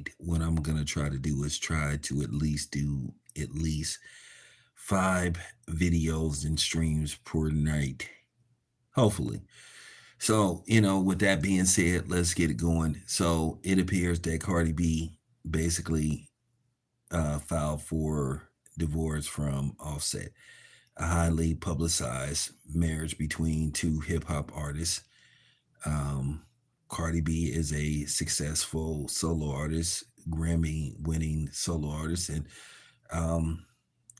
night, what I'm gonna try to do is try to at least do at least 5 videos and streams per night, hopefully. So, with that being said, let's get it going. So it appears that Cardi B basically filed for divorce from Offset, a highly publicized marriage between two hip hop artists. Um, Cardi B is a successful solo artist, Grammy winning solo artist. And um,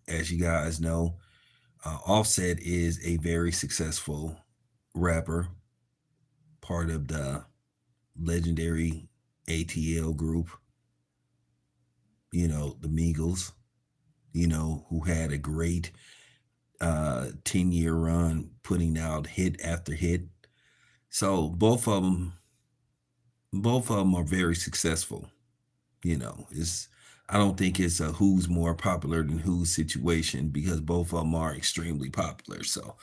as you guys know, Offset is a very successful rapper, part of the legendary ATL group, the Migos, who had a great 10-year run putting out hit after hit. So both of them are very successful. It's I don't think it's a who's more popular than who's situation because both of them are extremely popular. So,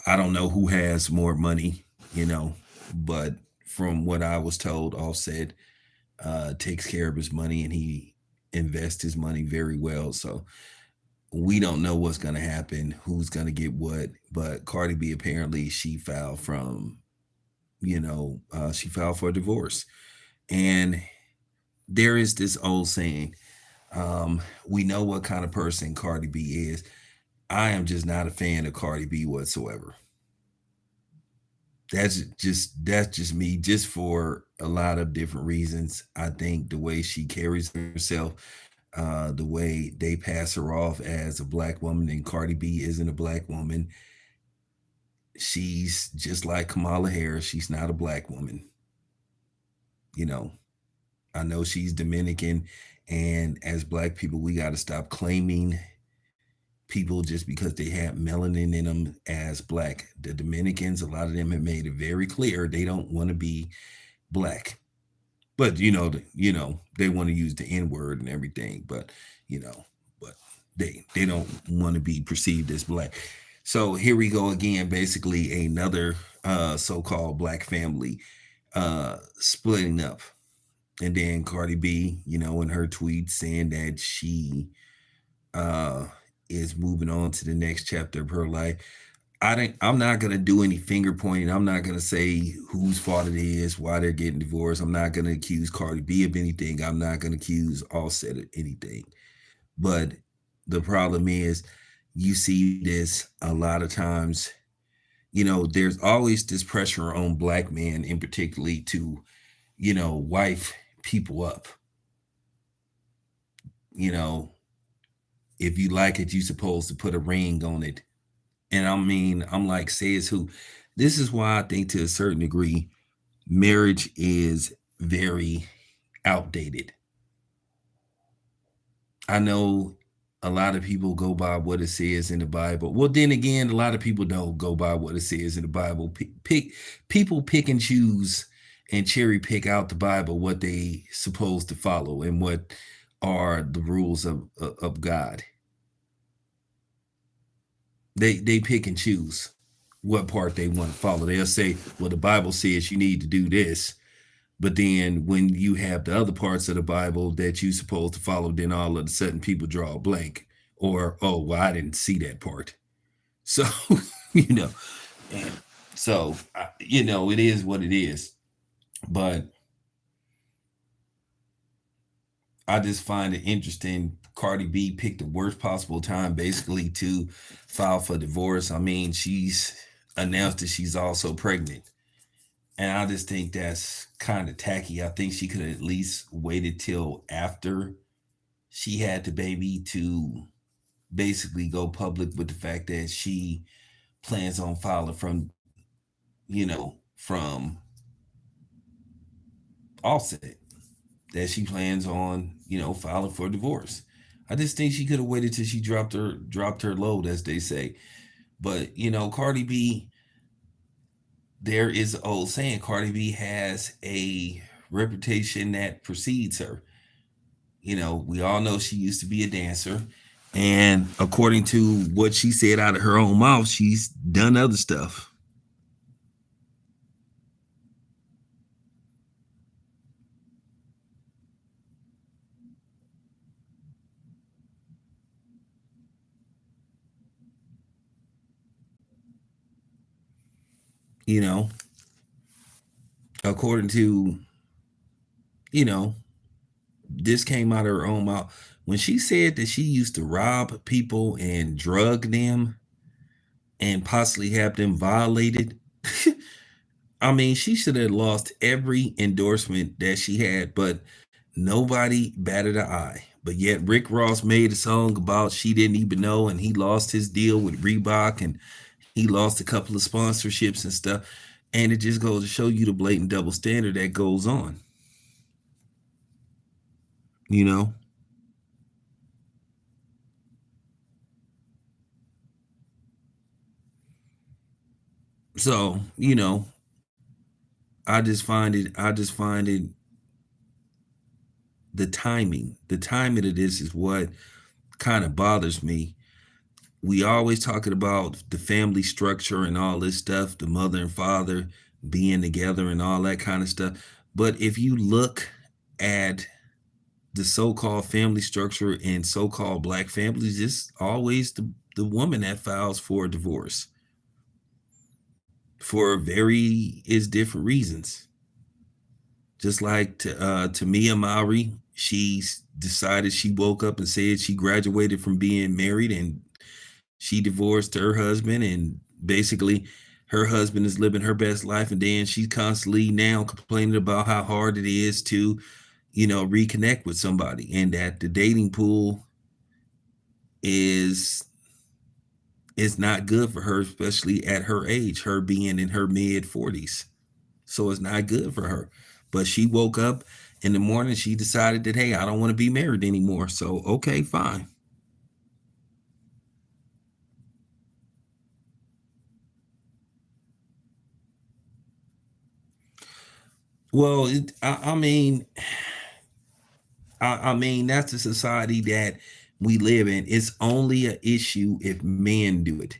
I don't know who has more money, you know, but from what I was told, Offset takes care of his money and he invests his money very well. So we don't know what's going to happen, who's going to get what. But Cardi B apparently she filed for divorce. And there is this old saying, we know what kind of person Cardi B is. I am just not a fan of Cardi B whatsoever. That's just me, just for a lot of different reasons. I think the way she carries herself, the way they pass her off as a black woman, and Cardi B isn't a black woman. She's just like Kamala Harris. She's not a black woman. You know, I know she's Dominican, and as black people, we got to stop claiming people just because they have melanin in them as black. The Dominicans, a lot of them have made it very clear they don't want to be black, but they want to use the N word and everything, you know, but they don't want to be perceived as black. So here we go again, basically another so-called black family splitting up. And then Cardi B, in her tweet saying that she uh, is moving on to the next chapter of her life. I'm not gonna do any finger pointing. I'm not gonna say whose fault it is, why they're getting divorced. I'm not gonna accuse Cardi B of anything. I'm not gonna accuse Offset of anything. But the problem is, you see this a lot of times. There's always this pressure on black men, in particularly, to wife people up. You know, if you like it, you're supposed to put a ring on it. And I mean, I'm like, says who? This is why I think to a certain degree, marriage is very outdated. I know a lot of people go by what it says in the Bible. Well, then again, a lot of people don't go by what it says in the Bible. People pick and choose and cherry pick out the Bible what they supposed to follow and what are the rules of God. They pick and choose what part they want to follow. They'll say, well, the Bible says you need to do this. But then when you have the other parts of the Bible that you're supposed to follow, then all of a sudden people draw a blank. Or, oh, well, I didn't see that part. So, you know, and so, it is what it is. But I just find it interesting. Cardi B picked the worst possible time basically to file for divorce. I mean, she's announced that she's also pregnant. And I just think that's kind of tacky. I think she could have at least waited till after she had the baby to basically go public with the fact that she plans on filing from Offset, that she plans on, filing for divorce. I just think she could have waited till she dropped her load, as they say. But Cardi B, there is an old saying, Cardi B has a reputation that precedes her. We all know she used to be a dancer. And according to what she said out of her own mouth, she's done other stuff. you know, according to, you know, this came out of her own mouth. When she said that she used to rob people and drug them and possibly have them violated, I mean, she should have lost every endorsement that she had, but nobody batted an eye. But yet Rick Ross made a song about she didn't even know, and he lost his deal with Reebok, and he lost a couple of sponsorships and stuff. And it just goes to show you the blatant double standard that goes on, you know? So, I just find it the timing of this is what kind of bothers me. We always talking about the family structure and all this stuff, the mother and father being together and all that kind of stuff. But if you look at the so-called family structure in so-called black families, it's always the woman that files for a divorce for very is different reasons. Just like Tamia Mowry, decided she woke up and said she graduated from being married and she divorced her husband, and basically her husband is living her best life, and then she's constantly now complaining about how hard it is to, reconnect with somebody, and that the dating pool is not good for her, especially at her age, her being in her mid 40s. So it's not good for her. But she woke up in the morning, she decided that, hey, I don't want to be married anymore. So, okay, fine. Well, I mean, that's the society that we live in. It's only an issue if men do it.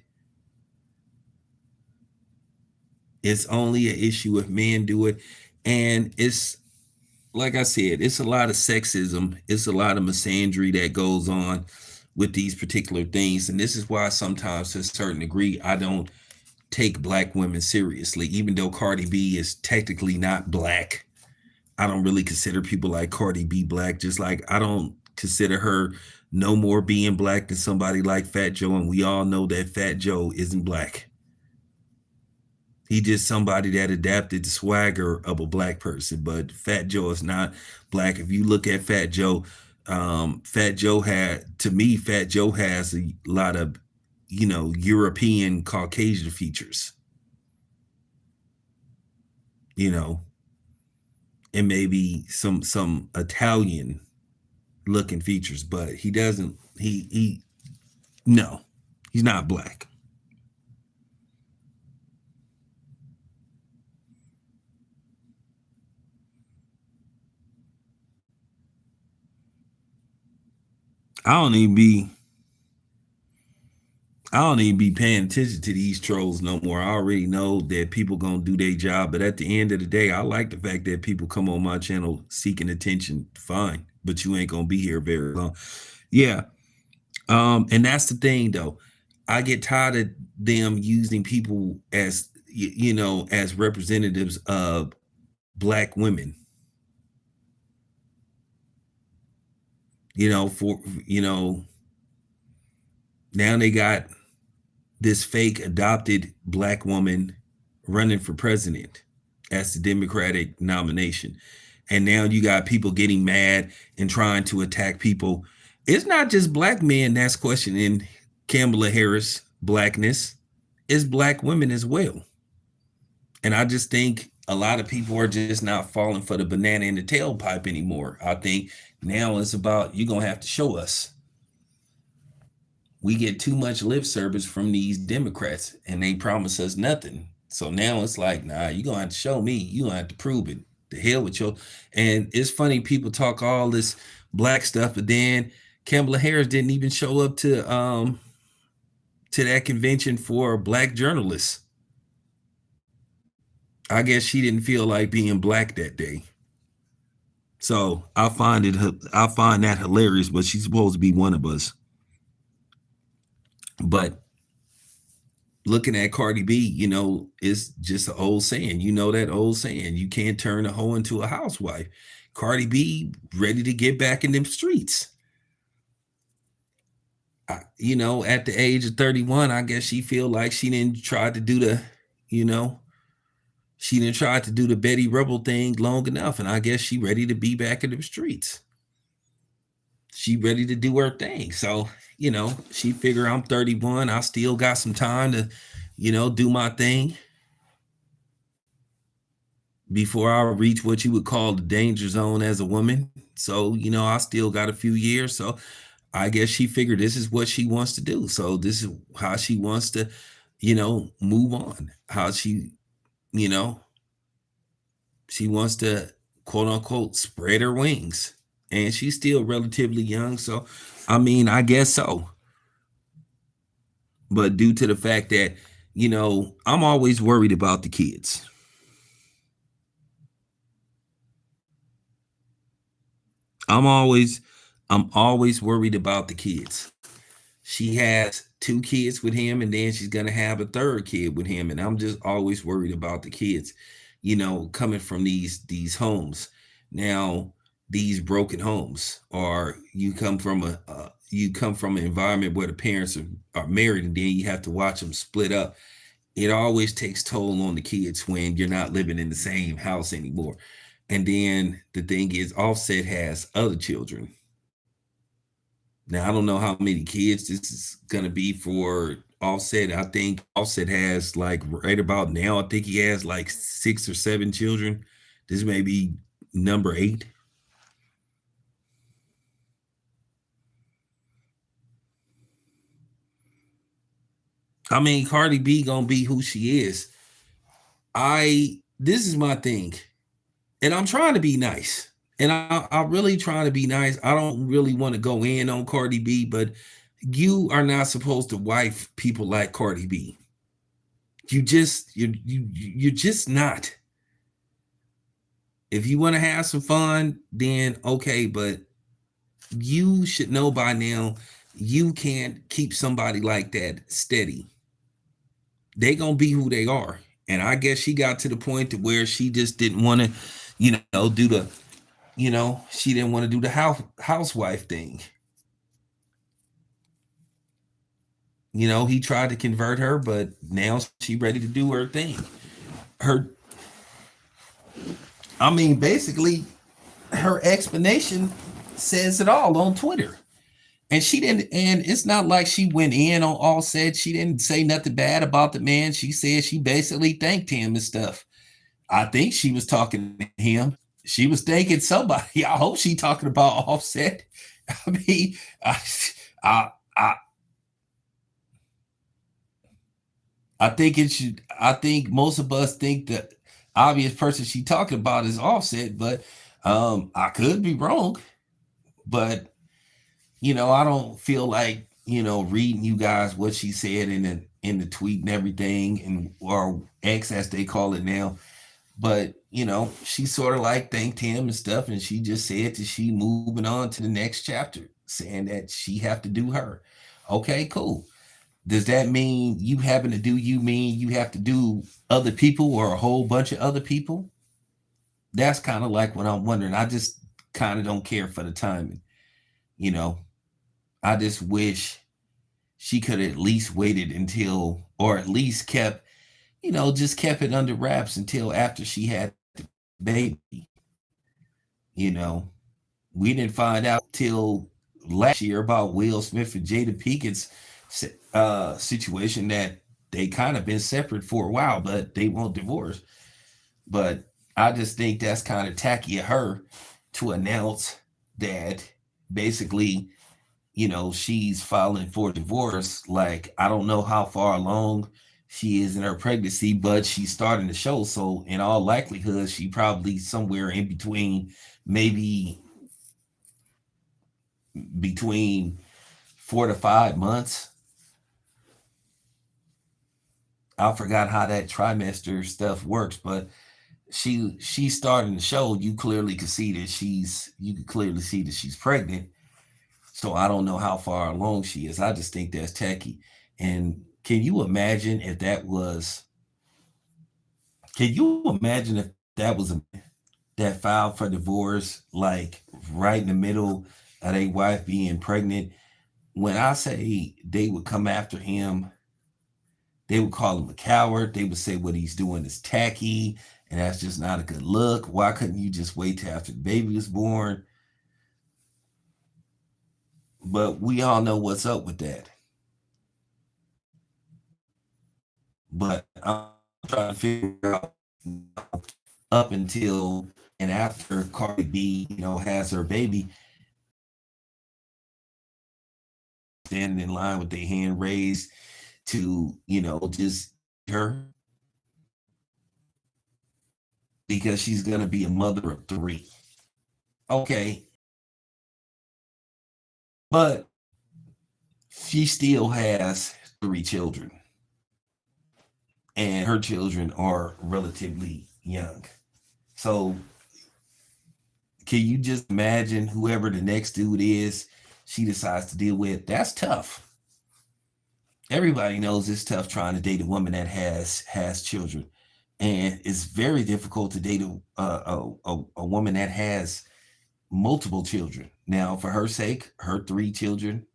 It's only an issue if men do it. And it's like I said, it's a lot of sexism, it's a lot of misandry that goes on with these particular things. And this is why sometimes, to a certain degree, I don't take black women seriously, even though Cardi B is technically not black. I don't really consider people like Cardi B black, just like I don't consider her no more being black than somebody like Fat Joe. And we all know that Fat Joe isn't black. He just somebody that adapted the swagger of a black person, but Fat Joe is not black. If you look at Fat Joe, Fat Joe had to me, Fat Joe has a lot of, European Caucasian features, you know, and maybe some Italian looking features, but he doesn't he no, he's not black. I don't even be I don't even be paying attention to these trolls no more. I already know that people gonna do their job, but at the end of the day, I like the fact that people come on my channel seeking attention. Fine, but you ain't gonna be here very long. Yeah, and that's the thing though. I get tired of them using people as as representatives of black women. For now they got this fake adopted black woman running for president as the Democratic nomination. And now you got people getting mad and trying to attack people. It's not just black men that's questioning Kamala Harris' blackness, it's black women as well. And I just think a lot of people are just not falling for the banana in the tailpipe anymore. I think now it's about you're going to have to show us. We get too much lip service from these Democrats and they promise us nothing. So now it's like, nah, you're gonna have to show me, you're gonna have to prove it. The hell with your and it's funny, people talk all this black stuff, but then Kamala Harris didn't even show up to that convention for black journalists. I guess she didn't feel like being black that day. So I find that hilarious, but she's supposed to be one of us. But looking at Cardi B, it's just an old saying. You know that old saying, you can't turn a hoe into a housewife. Cardi B ready to get back in them streets. At the age of 31, I guess she feel like she didn't try to do you know, she didn't try to do the Betty Rubble thing long enough, and I guess she ready to be back in the streets. She ready to do her thing. So, she figure I'm 31. I still got some time to, do my thing before I reach what you would call the danger zone as a woman. So, I still got a few years. So I guess she figured this is what she wants to do. So this is how she wants to, move on. How you know, she wants to quote unquote spread her wings. And she's still relatively young. So, I mean, I guess so. But due to the fact that, I'm always worried about the kids. I'm always I'm always worried about the kids. She has two kids with him, and then she's gonna have a third kid with him, and I'm just always worried about the kids, coming from these homes. Now, these broken homes, or you come from an environment where the parents are married, and then you have to watch them split up. It always takes toll on the kids when you're not living in the same house anymore. And then the thing is, Offset has other children. Now I don't know how many kids this is gonna be for Offset. I think Offset has like right about now. I think he has like 6 or 7 children. This may be number 8. I mean, Cardi B gonna be who she is. This is my thing, and I'm trying to be nice, and I really trying to be nice. I don't really want to go in on Cardi B, but you are not supposed to wife people like Cardi B. You're just not. If you want to have some fun, then okay, but you should know by now you can't keep somebody like that steady. They gonna be who they are. And I guess she got to the point to where she just didn't want to, do she didn't want to do the housewife thing. He tried to convert her, but now she ready to do her thing. Her I mean, basically, her explanation says it all on Twitter. And she didn't, and it's not like she went in on Offset. She didn't say nothing bad about the man. She said she basically thanked him and stuff. I think she was talking to him. She was thanking somebody. I hope she talking about Offset. I mean, I, I, I think it should. I think most of us think the obvious person she talking about is Offset, but I could be wrong. But I don't feel like reading you guys what she said in the tweet and everything, and or X as they call it now. But she sort of like thanked him and stuff, and she just said that she moving on to the next chapter, saying that she have to do her. Okay, cool. Does that mean you having to do you mean you have to do other people or a whole bunch of other people? That's kind of like what I'm wondering. I just kind of don't care for the timing. You know, I just wish she could at least waited until, or at least kept, just kept it under wraps until after she had the baby. You know, we didn't find out till last year about Will Smith and Jada Pinkett's situation that they kind of been separate for a while, but they won't divorce. But I just think that's kind of tacky of her to announce that basically, she's filing for divorce. Like, I don't know how far along she is in her pregnancy, but she's starting to show. So, in all likelihood, she probably somewhere in between, maybe between 4 to 5 months. I forgot how that trimester stuff works, but she's starting to show. You clearly can see that you can clearly see that she's pregnant. So I don't know how far along she is. I just think that's tacky. And Can you imagine if that was? Can you imagine if that was a that filed for divorce, like right in the middle of their wife being pregnant? When I say they would come after him, they would call him a coward. They would say what he's doing is tacky and that's just not a good look. Why couldn't you just wait till after the baby was born? But we all know what's up with that. But I'm trying to figure out up until and after Cardi B, has her baby, standing in line with their hand raised to, just her because she's gonna be a mother of three. Okay, but she still has three children, and her children are relatively young. So can you just imagine whoever the next dude is she decides to deal with? That's tough. Everybody knows it's tough trying to date a woman that has children, and it's very difficult to date a woman that has multiple children. Now, for her sake, her three children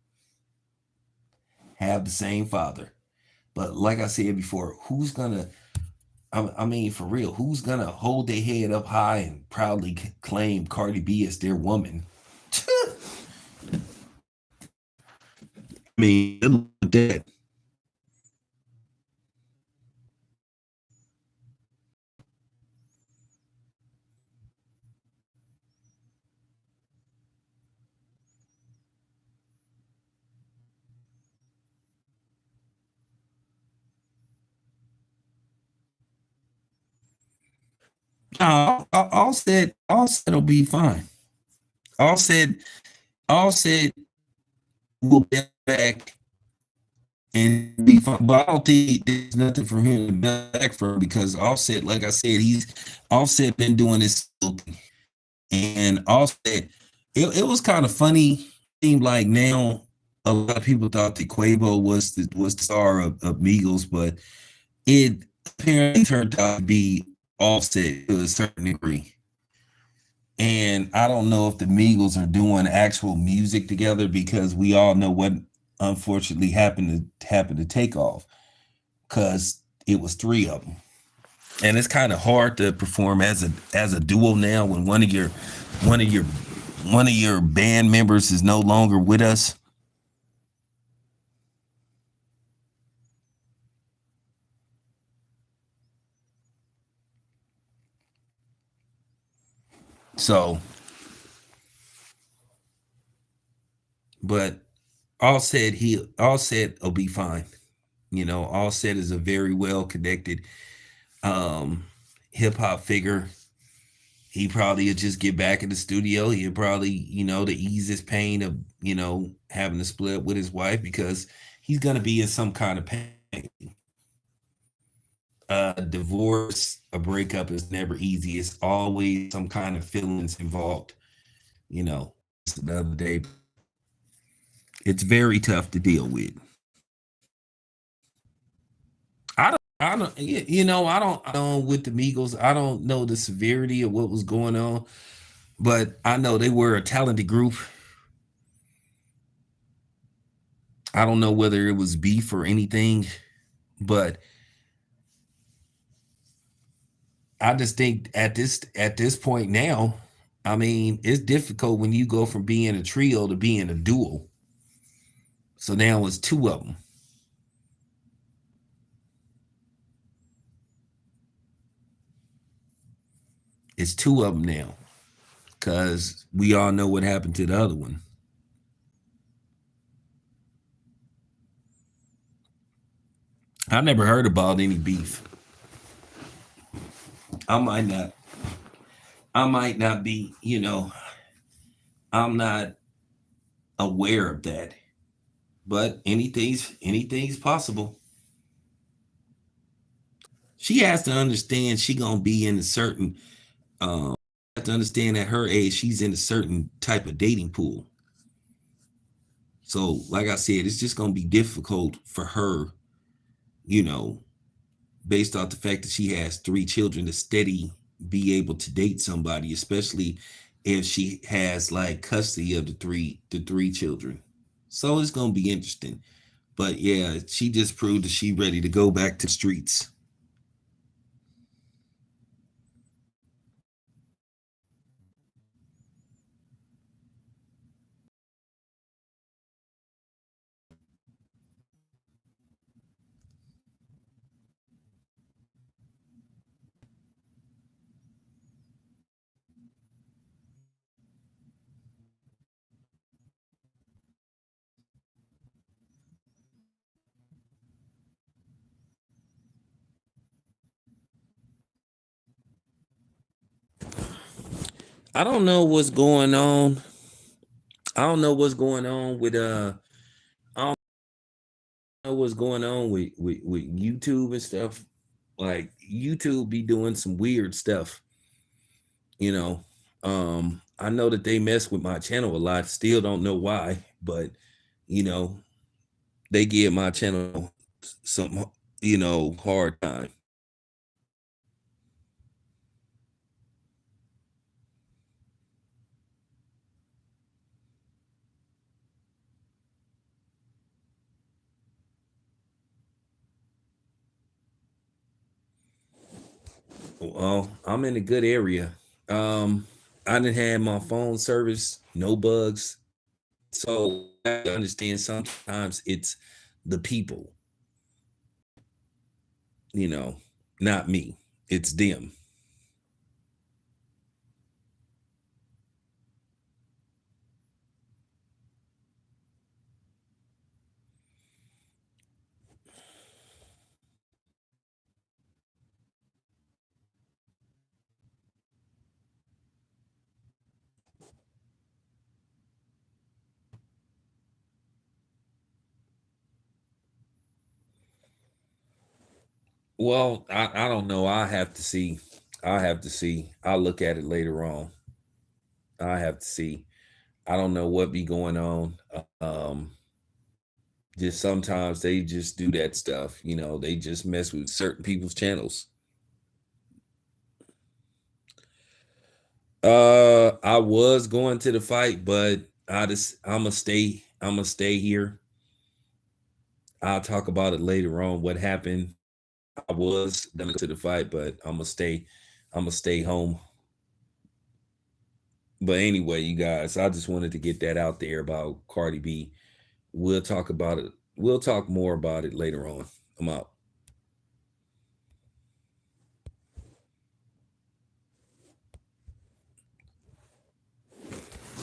have the same father. But like I said before, who's gonna? I mean, for real, who's gonna hold their head up high and proudly claim Cardi B as their woman? I mean, look at that. All said will be fine. All said, all said will be back and be fine. But I don't think there's nothing for him to be back from because Offset, like I said, he's Offset been doing this, and Offset. It was kind of funny. Seemed like now a lot of people thought that Quavo was the star of Migos, but it apparently turned out to be Offset to a certain degree. And I don't know if the Migos are doing actual music together because we all know what unfortunately happened to take off because it was three of them, and it's kind of hard to perform as a duo now when one of your one of your band members is no longer with us. So, but all said will be fine. All said is a very well connected um hip hop figure. He probably would just get back in the studio. He'll probably, the ease his pain of, having to split with his wife because he's gonna be in some kind of pain. A divorce, a breakup is never easy. It's always some kind of feelings involved. Just the other day, it's very tough to deal with. I don't, I don't with the Migos. I don't know the severity of what was going on, but I know they were a talented group. I don't know whether it was beef or anything, but I just think at this point now, I mean, it's difficult when you go from being a trio to being a duo. So now it's two of them. It's two of them now because we all know what happened to the other one. I never heard about any beef. I might not. I might not be. I'm not aware of that. But anything's possible. She has to understand she gonna be in a certain have to understand at her age she's in a certain type of dating pool. So like I said, it's just gonna be difficult for her you know, based off the fact that she has 3 children, to steady be able to date somebody, especially if she has like custody of the three children. So it's gonna be interesting. But yeah, she just proved that she ready to go back to the streets. I don't know what's going on. I don't know what's going on with I don't know what's going on with YouTube and stuff. Like YouTube be doing some weird stuff, you know. I know that they mess with my channel a lot. Still don't know why, but you know, they give my channel some hard time. Well, I'm in a good area. Um, I didn't have my phone service, no bugs. So I understand sometimes it's the people, you know, not me. It's them. Well, I don't know. I have to see. I have to see. I'll look at it later on. I have to see. I don't know what be going on. Just sometimes they just do that stuff. They just mess with certain people's channels. I was going to the fight, but I'm gonna stay here. I'll talk about it later on. What happened? I was gonna go to the fight, but I'm gonna stay home. But anyway, you guys, I just wanted to get that out there about Cardi B. We'll talk about it. We'll talk more about it later on. I'm out.